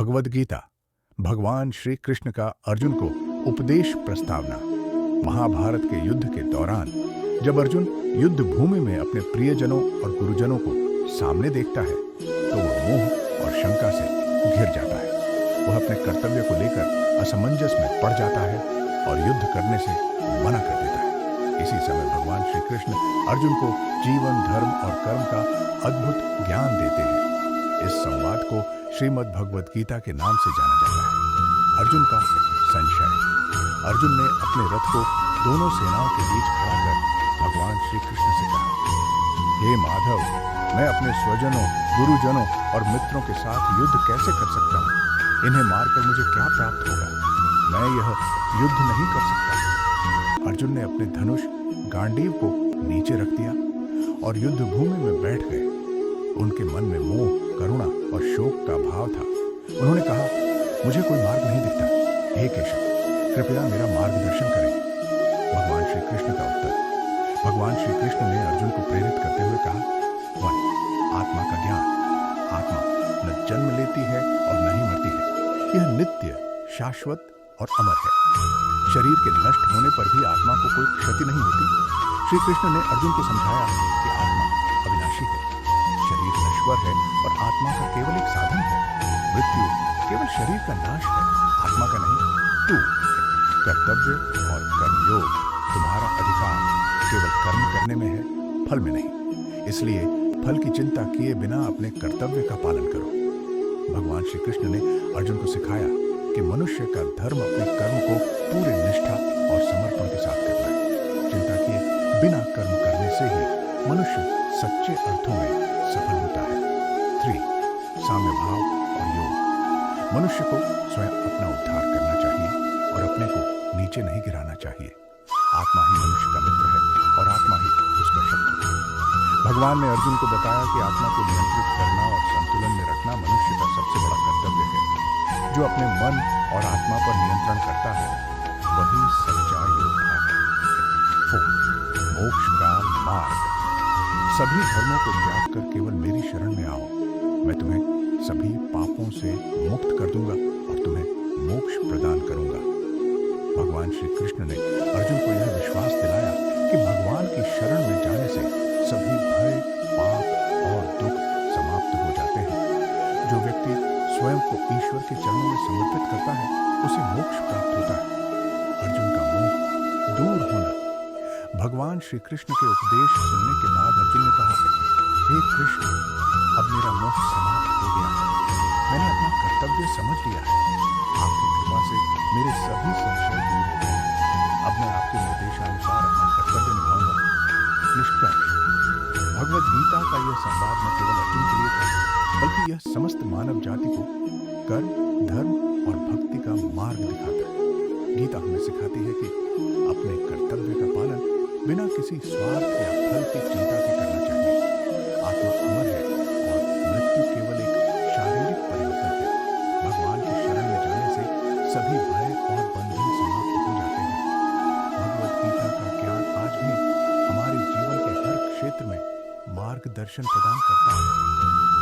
भगवद गीता, भगवान श्री कृष्ण का अर्जुन को उपदेश प्रस्तावना। महाभारत के युद्ध के दौरान जब अर्जुन युद्ध भूमि में अपने प्रियजनों और गुरुजनों को सामने देखता है तो वह मोह और शंका से घिर जाता है। वह अपने कर्तव्य को लेकर असमंजस में पड़ जाता है और युद्ध करने से मना कर देता है। इसी समय भगवान श्री कृष्ण अर्जुन को जीवन, धर्म और कर्म का अद्भुत ज्ञान देते हैं। इस संवाद को श्रीमद् भगवद गीता के नाम से जाना जाता है। अर्जुन का संशय। अर्जुन ने अपने रथ को दोनों सेनाओं के बीच खड़ा कर भगवान श्री कृष्ण से कहा, हे माधव, मैं अपने स्वजनों, गुरुजनों और मित्रों के साथ युद्ध कैसे कर सकता हूँ? इन्हें मारकर मुझे क्या प्राप्त होगा? मैं यह युद्ध नहीं कर सकता। अर्जुन ने अपने धनुष गांडीव को नीचे रख दिया और युद्ध भूमि में बैठ गए। उनके मन में मोह, करुणा और शोक का भाव था। उन्होंने कहा, मुझे कोई मार्ग नहीं दिखता। हे केशव, कृपया मेरा मार्गदर्शन करें। भगवान श्री कृष्ण का उत्तर। भगवान श्री कृष्ण ने अर्जुन को प्रेरित करते हुए कहा, वन, आत्मा का ज्ञान। आत्मा न जन्म लेती है और न ही मरती है। यह नित्य, शाश्वत और अमर है। शरीर के नष्ट होने पर भी आत्मा को कोई क्षति नहीं होती। श्री कृष्ण ने अर्जुन को समझाया कि आत्मा अविनाशी है, शरीर नश्वर है और आत्मा का केवल एक साधन है। मृत्यु केवल शरीर का नाश है, आत्मा का नहीं। तू कर्तव्य और कर्मयोग, तुम्हारा अधिकार केवल कर्म करने में है, फल में नहीं। इसलिए फल की चिंता किए बिना अपने कर्तव्य का पालन करो। भगवान श्री कृष्ण ने अर्जुन को सिखाया कि मनुष्य का धर्म अपने कर्म को पूरे निष्ठा और समर्पण के साथ करना है। चिंता किए बिना कर्म करने से ही मनुष्य सच्चे अर्थों में सफल होता है। 3. साम्य भाव और योग। मनुष्य को स्वयं अपना उद्धार करना चाहिए और अपने को नीचे नहीं गिराना चाहिए। आत्मा ही मनुष्य का मित्र है और आत्मा ही उसका शत्रु। भगवान ने अर्जुन को बताया कि आत्मा को नियंत्रित करना और संतुलन में रखना मनुष्य का सबसे बड़ा कर्तव्य है। जो अपने मन और आत्मा पर नियंत्रण करता है वही सच्चा योद्धा है। 4. मोक्ष का मार्ग। सभी धर्मों को त्याग कर केवल मेरी शरण में आओ। मैं तुम्हें सभी पापों से मुक्त कर दूंगा और तुम्हें मोक्ष प्रदान करूंगा। भगवान श्री कृष्ण ने अर्जुन को यह विश्वास दिलाया कि भगवान की शरण में जाने से सभी भय, पाप और दुख समाप्त हो जाते हैं। जो व्यक्ति स्वयं को ईश्वर के चरणों में समर्पित करता है उसे मोक्ष प्राप्त होता है। अर्जुन का मोह दूर होना। भगवान श्री कृष्ण के उपदेश सुनने के बाद अर्जुन ने कहा, हे कृष्ण, अब मेरा मोह समाप्त हो गया है। मैंने अपना कर्तव्य समझ लिया है। आपकी कृपा से मेरे सभी संशय दूर हो गए। अब मैं आपके निर्देशानुसार अपना कर्तव्य निभाऊंगा। निष्कर्ष। भगवद गीता का यह संवाद न केवल अर्जुन के लिए था, बल्कि यह समस्त मानव जाति को कर्म, धर्म और भक्ति का मार्ग दिखाता है। गीता हमें सिखाती है कि अपने कर्तव्य का पालन बिना किसी स्वार्थ या फल की चिंता के करना चाहिए। आत्मा अमर है और मृत्यु केवल एक शारीरिक परिवर्तन है। भगवान की शरण में जाने से सभी भय और बंधन समाप्त हो जाते हैं। भगवद गीता का ज्ञान आज भी हमारे जीवन के हर क्षेत्र में मार्गदर्शन प्रदान करता है।